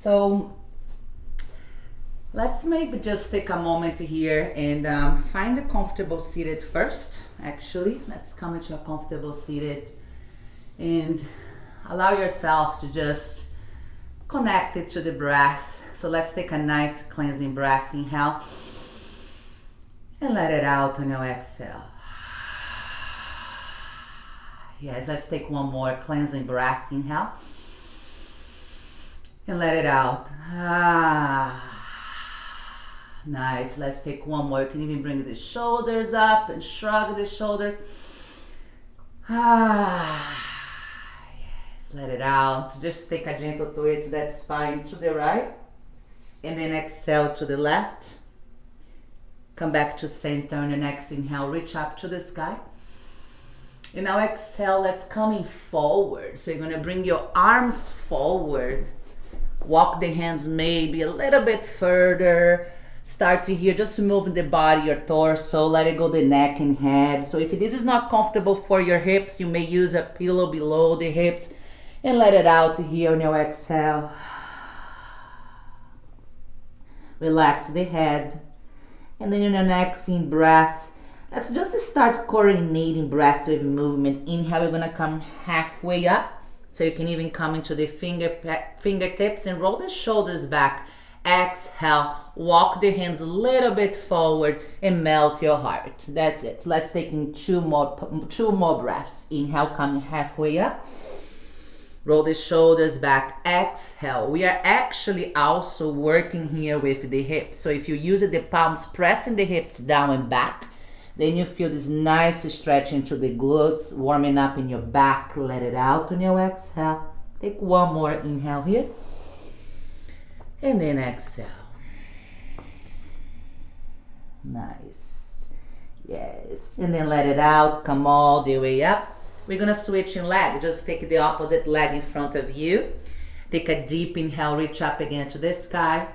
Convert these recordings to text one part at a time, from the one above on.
So let's maybe just take a moment here and find a comfortable seated first. Actually, let's come into a comfortable seated and allow yourself to just connect it to the breath. So let's take a nice cleansing breath. Inhale and let it out on your exhale. Yes, let's take one more cleansing breath. Inhale and let it out. Nice. Let's take one more. You can even bring the shoulders up and shrug the shoulders. Yes, let it out. Just take a gentle twist that spine to the right and then exhale to the left. Come back to center on your next inhale. Reach up to the sky. And now exhale, let's come forward. So you're gonna bring your arms forward. Walk the hands maybe a little bit further. Start to here, just moving the body, your torso, let it go the neck and head. So if this is not comfortable for your hips, you may use a pillow below the hips and let it out here on your exhale. Relax the head. And then in your next in breath, let's just start coordinating breath with movement. Inhale, we're gonna come halfway up. So you can even come into the fingertips and roll the shoulders back. Exhale, walk the hands a little bit forward and melt your heart. That's it. Let's take in two more breaths. Inhale, coming halfway up. Roll the shoulders back. Exhale. We are actually also working here with the hips. So if you use the palms, pressing the hips down and back, then you feel this nice stretch into the glutes, warming up in your back. Let it out on your exhale. Take one more inhale here. And then exhale. Nice. Yes. And then let it out. Come all the way up. We're going to switch in leg. Just take the opposite leg in front of you. Take a deep inhale. Reach up again to the sky.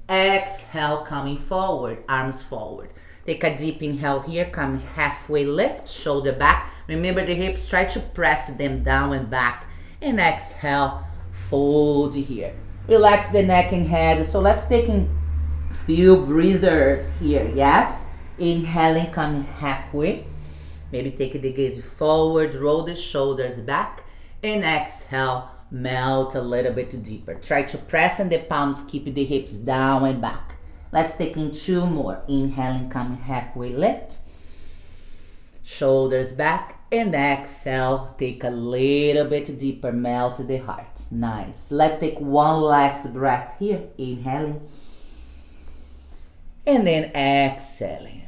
Exhale, coming forward. Arms forward. Take a deep inhale here, come halfway lift, shoulder back. Remember the hips, try to press them down and back. And exhale, fold here. Relax the neck and head. So let's take a few breathers here, yes? Inhaling, coming halfway. Maybe take the gaze forward, roll the shoulders back. And exhale, melt a little bit deeper. Try to press in the palms, keep the hips down and back. Let's take in two more. Inhaling, coming halfway lift. Shoulders back. And exhale, take a little bit deeper, melt the heart. Nice. Let's take one last breath here. Inhaling. And then exhaling.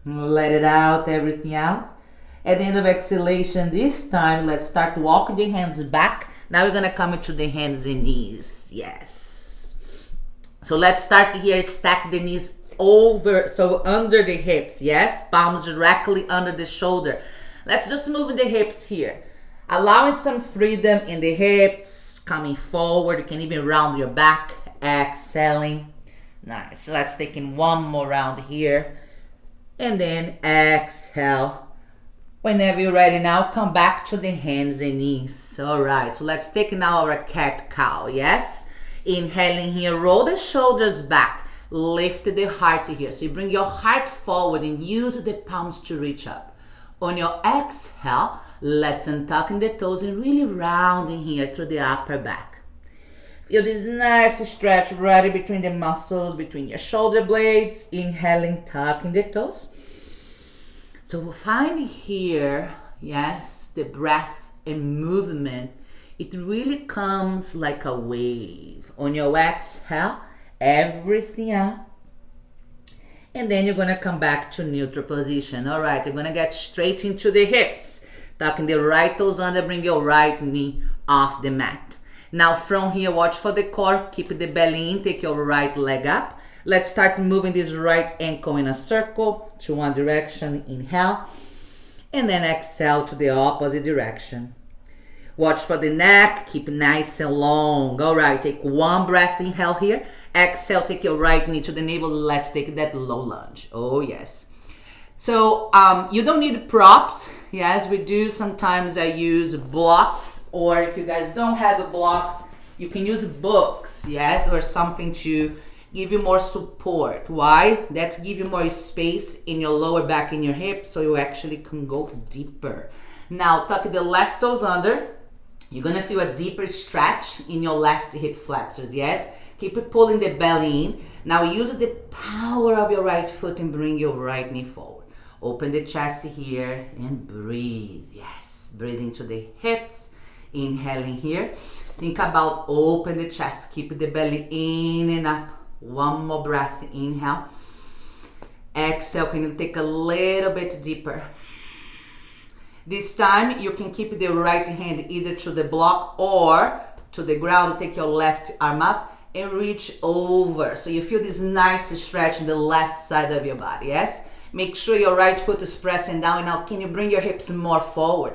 Let it out, everything out. At the end of exhalation, this time, let's start walking the hands back. Now we're going to come into the hands and knees. Yes. So let's start here. Stack the knees over, so under the hips. Yes. Palms directly under the shoulder. Let's just move the hips here. Allowing some freedom in the hips. Coming forward. You can even round your back. Exhaling. Nice. Let's take in one more round here. And then exhale. Whenever you're ready now, come back to the hands and knees. All right, so let's take now our cat-cow, yes? Inhaling here, roll the shoulders back, lift the heart here. So you bring your heart forward and use the palms to reach up. On your exhale, let's untuck the toes and really rounding here through the upper back. Feel this nice stretch right between the muscles, between your shoulder blades. Inhaling, tucking the toes. So find here, yes, the breath and movement. It really comes like a wave. On your exhale, everything out. And then you're going to come back to neutral position. All right, you're going to get straight into the hips. Tucking the right toes under, bring your right knee off the mat. Now from here, watch for the core. Keep the belly in, take your right leg up. Let's start moving this right ankle in a circle to one direction. Inhale. And then exhale to the opposite direction. Watch for the neck. Keep nice and long. All right. Take one breath. Inhale here. Exhale. Take your right knee to the navel. Let's take that low lunge. Oh, yes. So you don't need props. Yes, we do. Sometimes I use blocks or if you guys don't have blocks, you can use books, yes, or something to give you more support. Why? That's give you more space in your lower back and your hips, so you actually can go deeper. Now tuck the left toes under. You're gonna feel a deeper stretch in your left hip flexors, yes? Keep it pulling the belly in. Now use the power of your right foot and bring your right knee forward. Open the chest here and breathe, yes. Breathe into the hips, inhaling here. Think about open the chest, keep the belly in and up. One more breath, inhale. Exhale, can you take a little bit deeper? This time you can keep the right hand either to the block or to the ground. Take your left arm up and reach over. So you feel this nice stretch in the left side of your body, yes? Make sure your right foot is pressing down. Now can you bring your hips more forward?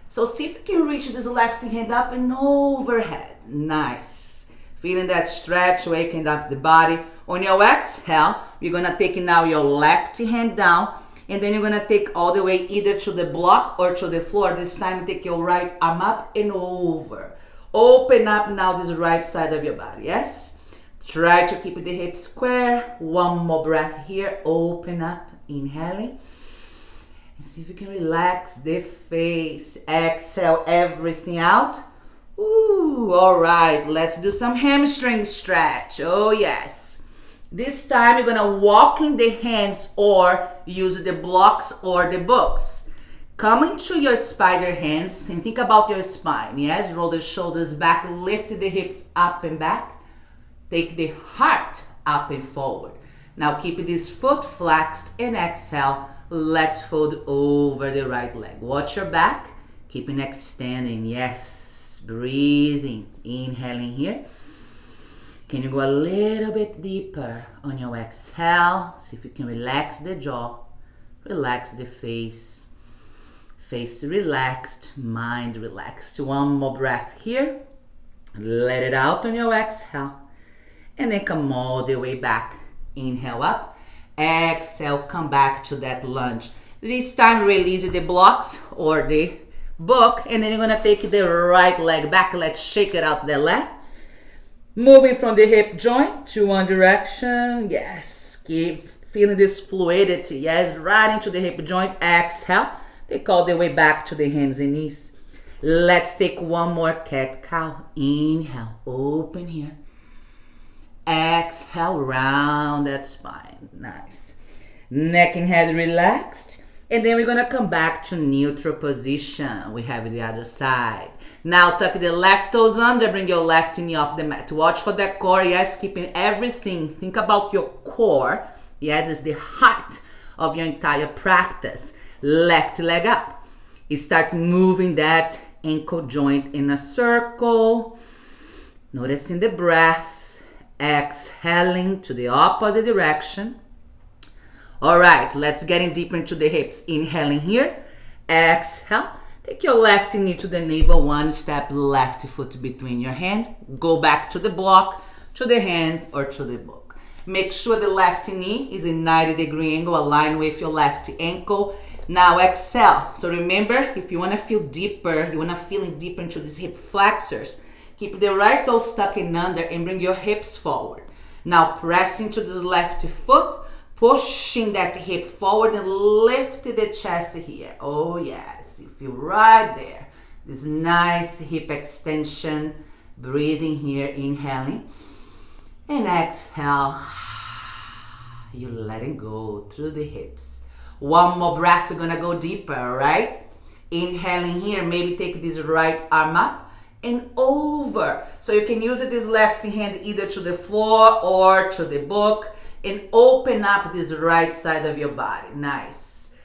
So see if you can reach this left hand up and overhead. Nice. Feeling that stretch, waking up the body. On your exhale, you're gonna take now your left hand down, and then you're gonna take all the way either to the block or to the floor. This time, take your right arm up and over. Open up now this right side of your body, yes? Try to keep the hips square. One more breath here. Open up, inhaling. And see if you can relax the face. Exhale everything out. Ooh, all right, let's do some hamstring stretch. Oh yes. This time you're gonna walk in the hands or use the blocks or the books. Come into your spider hands and think about your spine. Yes, roll the shoulders back, lift the hips up and back. Take the heart up and forward. Now keep this foot flexed and exhale. Let's fold over the right leg. Watch your back, keeping extending, yes. Breathing, inhaling here. Can you go a little bit deeper on your exhale? See if you can relax the jaw, relax the face. Face relaxed, mind relaxed. One more breath here. Let it out on your exhale. And then come all the way back. Inhale up. Exhale, come back to that lunge. This time release the blocks or the book, and then you're gonna take the right leg back. Let's shake it out the leg. Moving from the hip joint to one direction. Yes, keep feeling this fluidity. Yes, right into the hip joint. Exhale, take all the way back to the hands and knees. Let's take one more cat-cow. Inhale, open here. Exhale, round that spine. Nice. Neck and head relaxed. And then we're gonna come back to neutral position. We have the other side. Now tuck the left toes under, bring your left knee off the mat. Watch for that core, yes, keeping everything. Think about your core. Yes, it's the heart of your entire practice. Left leg up. You start moving that ankle joint in a circle. Noticing the breath. Exhaling to the opposite direction. All right, let's get in deeper into the hips. Inhaling here, exhale. Take your left knee to the navel, one step left foot between your hand. Go back to the block, to the hands, or to the book. Make sure the left knee is in 90-degree angle, aligned with your left ankle. Now exhale. So remember, if you wanna feel deeper, you wanna feel deeper into these hip flexors, keep the right toe stuck in under and bring your hips forward. Now press into this left foot, pushing that hip forward and lift the chest here. Oh yes, you feel right there. This nice hip extension. Breathing here, inhaling. And exhale. You're letting go through the hips. One more breath, we're gonna go deeper, all right? Inhaling here, maybe take this right arm up and over. So you can use this left hand either to the floor or to the book. And open up this right side of your body. Nice.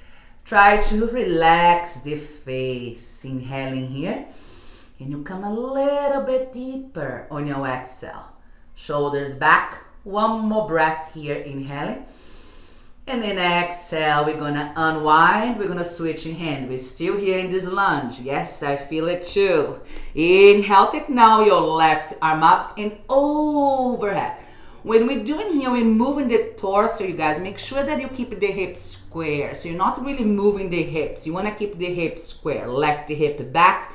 Try to relax the face. Inhaling here. And you come a little bit deeper on your exhale. Shoulders back. One more breath here. Inhaling. And then exhale. We're going to unwind. We're going to switch in hand. We're still here in this lunge. Yes, I feel it too. Inhale. Take now your left arm up and overhead. When we're doing here, we're moving the torso, you guys. Make sure that you keep the hips square. So you're not really moving the hips. You want to keep the hips square. Left hip back.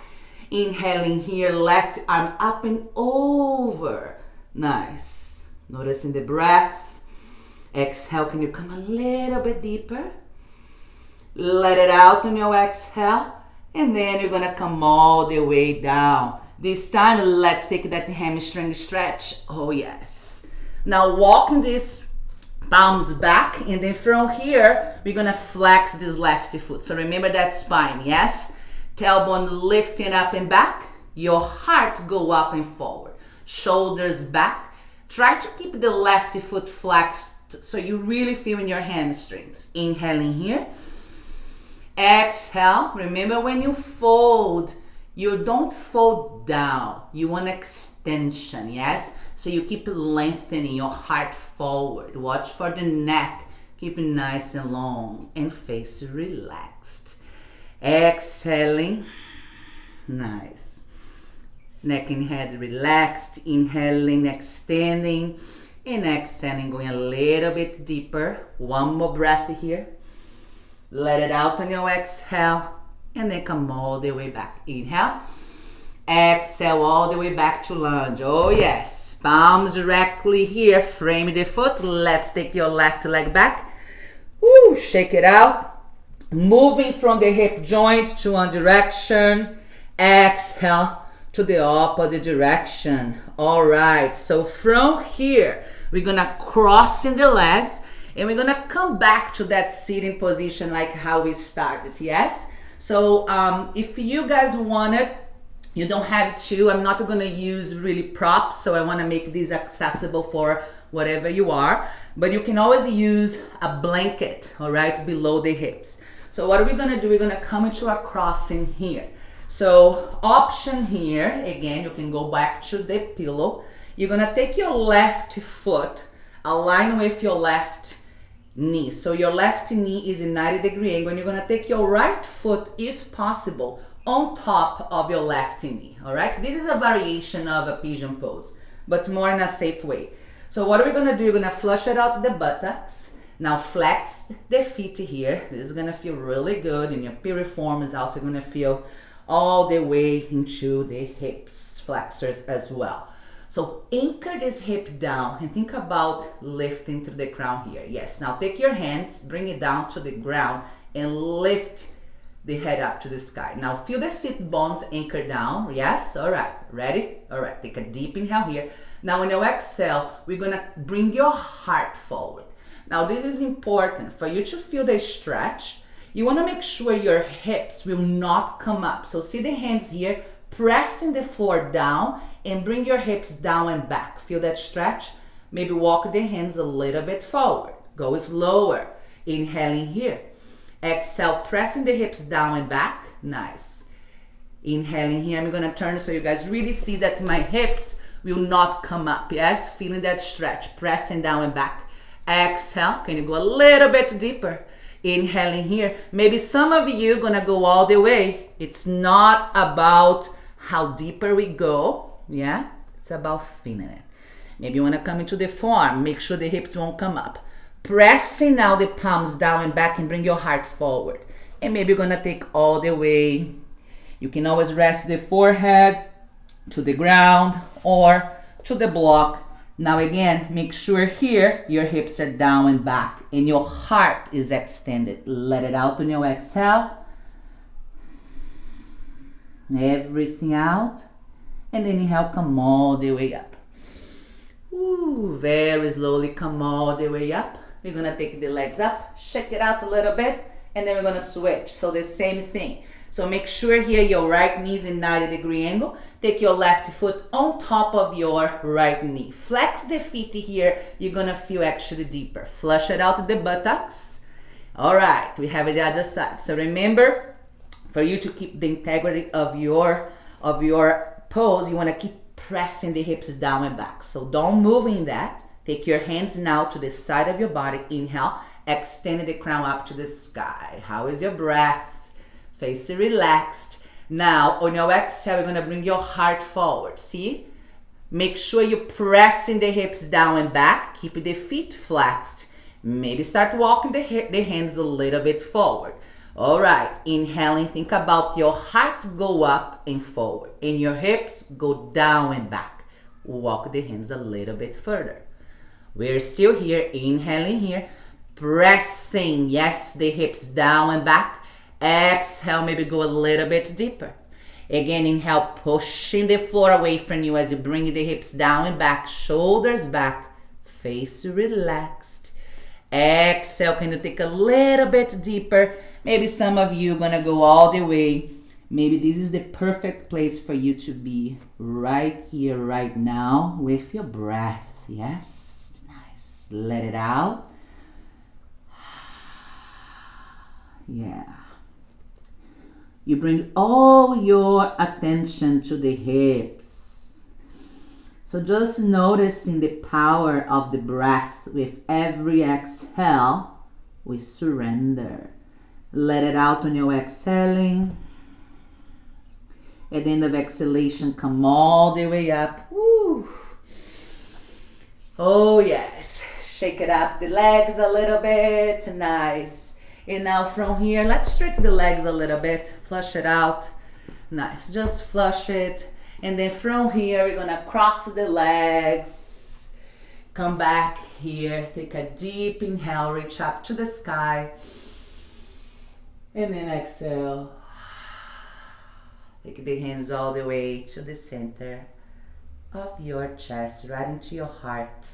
Inhaling here, left arm up and over. Nice. Noticing the breath. Exhale, can you come a little bit deeper? Let it out on your exhale. And then you're gonna come all the way down. This time, let's take that hamstring stretch. Oh yes. Now walking these palms back, and then from here, we're gonna flex this left foot. So remember that spine, yes? Tailbone lifting up and back. Your heart go up and forward. Shoulders back. Try to keep the left foot flexed so you really feel in your hamstrings. Inhaling here. Exhale. Remember when you fold, you don't fold down. You want extension, yes? So you keep lengthening your heart forward. Watch for the neck. Keep it nice and long and face relaxed. Exhaling. Nice. Neck and head relaxed. Inhaling, extending. And exhaling, going a little bit deeper. One more breath here. Let it out on your exhale. And then come all the way back. Inhale. Exhale all the way back to lunge. Oh yes. Palms directly here. Frame the foot. Let's take your left leg back. Woo, shake it out. Moving from the hip joint to one direction. Exhale to the opposite direction. All right. So from here, we're going to cross in the legs. And we're going to come back to that sitting position like how we started. Yes? So if you guys want it, you don't have to. I'm not going to use really props, so I want to make these accessible for whatever you are. But you can always use a blanket, all right, below the hips. So what are we going to do? We're going to come into a crossing here. So option here, again, you can go back to the pillow. You're going to take your left foot, align with your left knee. So your left knee is a 90-degree angle, and you're going to take your right foot, if possible, on top of your left knee. All right, so this is a variation of a pigeon pose, but more in a safe way. So what are we going to do? You're going to flush it out the buttocks. Now flex the feet here. This is going to feel really good, and your piriform is also going to feel all the way into the hips flexors as well. So anchor this hip down and think about lifting through the crown here. Yes, now take your hands, bring it down to the ground and lift the head up to the sky. Now feel the sit bones anchor down. Yes, all right, ready? All right, take a deep inhale here. Now when you exhale, we're gonna bring your heart forward. Now this is important for you to feel the stretch. You wanna make sure your hips will not come up. So see the hands here, pressing the floor down and bring your hips down and back. Feel that stretch? Maybe walk the hands a little bit forward. Go slower. Inhaling here. Exhale, pressing the hips down and back. Nice. Inhaling here. I'm gonna turn so you guys really see that my hips will not come up. Yes, feeling that stretch. Pressing down and back. Exhale. Can you go a little bit deeper? Inhaling here. Maybe some of you gonna go all the way. It's not about how deeper we go. Yeah, it's about feeling it. Maybe you want to come into the form. Make sure the hips won't come up. Pressing now the palms down and back and bring your heart forward. And maybe you're going to take all the way. You can always rest the forehead to the ground or to the block. Now again, make sure here your hips are down and back and your heart is extended. Let it out on your exhale. Everything out. And then inhale, come all the way up. Ooh, very slowly come all the way up. We're gonna take the legs up, shake it out a little bit, and then we're gonna switch. So the same thing. So make sure here your right knee is in 90-degree angle. Take your left foot on top of your right knee. Flex the feet here. You're gonna feel actually deeper. Flush it out the buttocks. All right, we have it the other side. So remember, for you to keep the integrity of your pose, you want to keep pressing the hips down and back. So don't move in that. Take your hands now to the side of your body. Inhale, extend the crown up to the sky. How is your breath? Face relaxed. Now on your exhale, we're going to bring your heart forward. See? Make sure you're pressing the hips down and back. Keep the feet flexed. Maybe start walking the hands a little bit forward. All right, inhaling, think about your heart go up and forward and your hips go down and back. Walk the hands a little bit further. We're still here, inhaling here, pressing, yes, the hips down and back. Exhale, maybe go a little bit deeper. Again, inhale, pushing the floor away from you as you bring the hips down and back, shoulders back, face relaxed. Exhale, can you take a little bit deeper? Maybe some of you gonna go all the way. Maybe this is the perfect place for you to be right here, right now with your breath. Yes, nice. Let it out. Yeah. You bring all your attention to the hips. So just noticing the power of the breath. With every exhale, we surrender. Let it out on your exhaling. At the end of exhalation, come all the way up. Woo. Oh yes, shake it up the legs a little bit, nice. And now from here, let's stretch the legs a little bit, flush it out. Nice, just flush it. And then from here, we're gonna cross the legs. Come back here, take a deep inhale, reach up to the sky. And then exhale. Take the hands all the way to the center of your chest, right into your heart.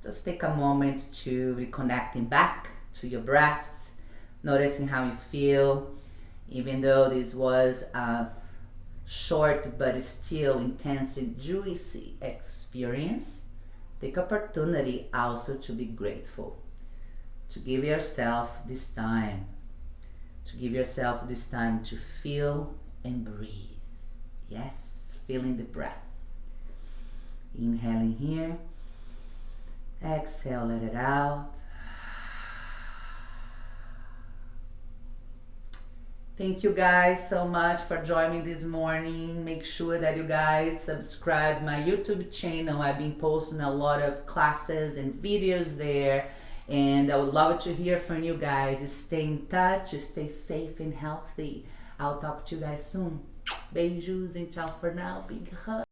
Just take a moment to reconnecting back to your breath, noticing how you feel, even though this was a short but still intense and juicy experience. Take opportunity also to be grateful, to give yourself this time, to feel and breathe. Yes, feeling the breath. Inhaling here. Exhale, let it out. Thank you guys so much for joining this morning. Make sure that you guys subscribe my YouTube channel. I've been posting a lot of classes and videos there. And I would love to hear from you guys. Stay in touch, stay safe and healthy. I'll talk to you guys soon. Beijos and ciao for now. Big hug.